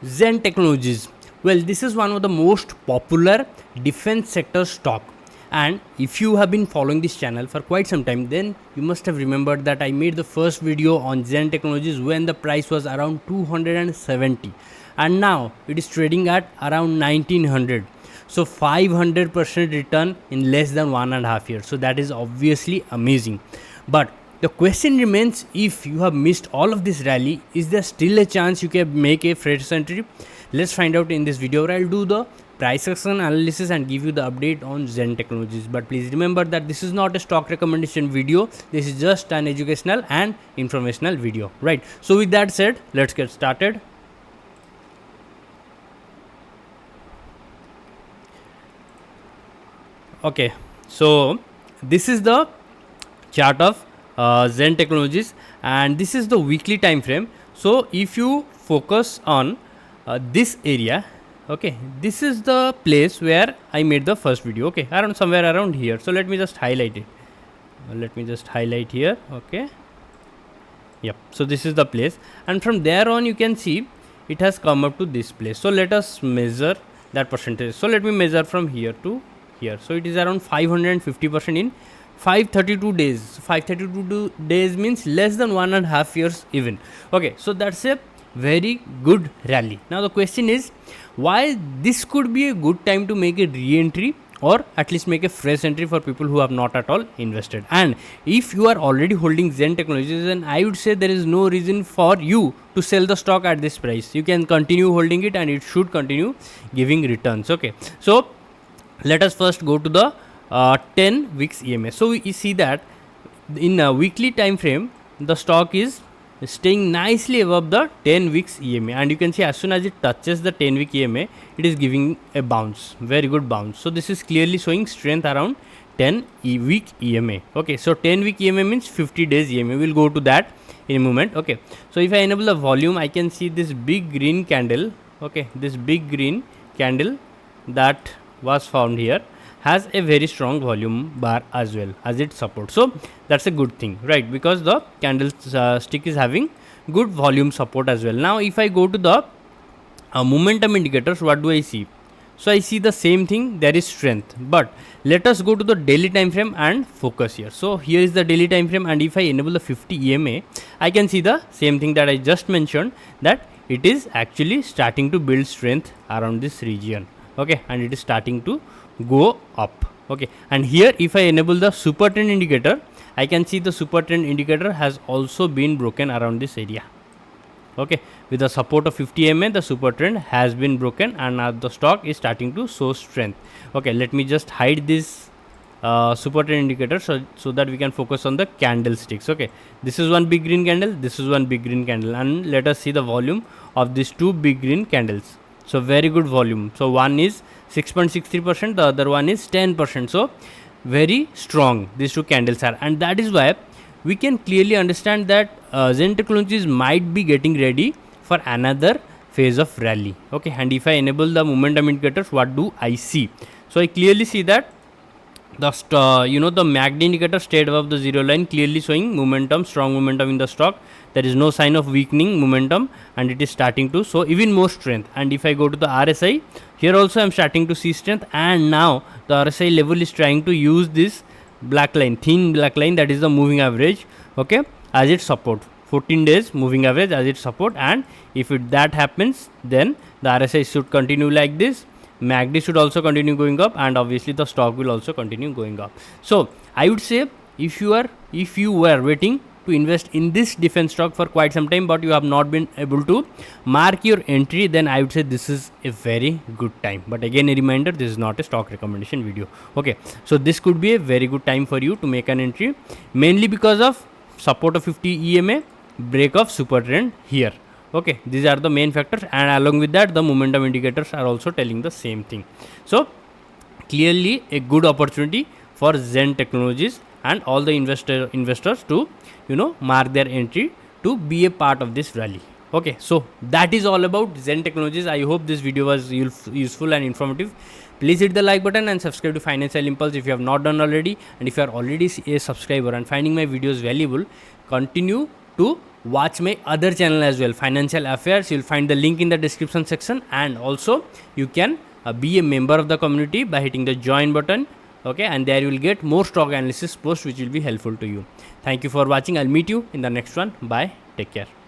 Zen Technologies. Well, this is one of the most popular defense sector stock. And if you have been following this channel for quite some time, then you must have remembered that I made the first video on Zen Technologies when the price was around 270, and now it is trading at around 1900. So 500% return in less than 1.5 years. So that is obviously amazing. But the question remains, if you have missed all of this rally, is there still a chance you can make a fresh entry? Let's find out in this video where I'll do the price action analysis and give you the update on Zen Technologies. But please remember that this is not a stock recommendation video. This is just an educational and informational video, right? So with that said, let's get started. Okay, so this is the chart of Zen Technologies, and this is the weekly time frame. So if you focus on this area, okay, this is the place where I made the first video, okay, around somewhere around here. So let me just highlight it. Let me just highlight here. Okay, yep, so this is the place, and from there on you can see it has come up to this place. So let us measure that percentage. So let me measure from here to here. So it is around 550% in 532 days. 532 days means less than 1.5 years even. Okay, so that's a very good rally. Now the question is, why this could be a good time to make a re-entry, or at least make a fresh entry for people who have not at all invested. And if you are already holding Zen Technologies, then I would say there is no reason for you to sell the stock at this price. You can continue holding it and it should continue giving returns. Okay, so let us first go to the 10 weeks EMA. So we see that in a weekly time frame, the stock is staying nicely above the 10 weeks EMA, and you can see as soon as it touches the 10 week EMA, it is giving a bounce, very good bounce. So this is clearly showing strength around 10 week EMA. Okay, so 10 week EMA means 50 days EMA. We'll go to that in a moment. Okay, so if I enable the volume, I can see this big green candle. Okay, this big green candle that was found here has a very strong volume bar as well as its support. So that's a good thing, right? Because the candlestick is having good volume support as well. Now if I go to the momentum indicators, what do I see? So I see the same thing, there is strength. But let us go to the daily time frame and focus here. So here is the daily time frame, and if I enable the 50 EMA, I can see the same thing that I just mentioned, that it is actually starting to build strength around this region. Okay, and it is starting to go up. Okay, and here if I enable the super trend indicator, I can see the super trend indicator has also been broken around this area. Okay, with the support of 50 MA, the super trend has been broken, and the stock is starting to show strength. Okay, let me just hide this super trend indicator so that we can focus on the candlesticks. Okay, this is one big green candle, this is one big green candle, and let us see the volume of these two big green candles. So very good volume. So one is 6.63%, the other one is 10%. So very strong these two candles are, and that is why we can clearly understand that Zen Technologies might be getting ready for another phase of rally. Okay, and if I enable the momentum indicators, what do I see? So I clearly see that the the MACD indicator stayed above the zero line, clearly showing momentum, strong momentum in the stock. There is no sign of weakening momentum, and it is starting to show even more strength. And if I go to the RSI, here also I am starting to see strength, and now the RSI level is trying to use this black line, thin black line, that is the moving average, okay, as its support. 14 days moving average as its support, and if that happens, then the RSI should continue like this. MACD should also continue going up, and obviously the stock will also continue going up. So I would say, if you were waiting to invest in this defense stock for quite some time, but you have not been able to mark your entry, then I would say this is a very good time. But again, a reminder, this is not a stock recommendation video. Okay, so this could be a very good time for you to make an entry, mainly because of support of 50 EMA, break of super trend here. Okay, these are the main factors, and along with that, the momentum indicators are also telling the same thing. So clearly a good opportunity for Zen Technologies and all the investors to mark their entry to be a part of this rally. Okay, so that is all about Zen Technologies. I hope this video was useful and informative. Please hit the like button and subscribe to Financial Impulse if you have not done already, and if you are already a subscriber and finding my videos valuable, continue to watch my other channel as well, Financial Affairs. You'll find the link in the description section, and also you can be a member of the community by hitting the join button. Okay, and there you will get more stock analysis posts which will be helpful to you. Thank you for watching. I'll meet you in the next one. Bye. Take care.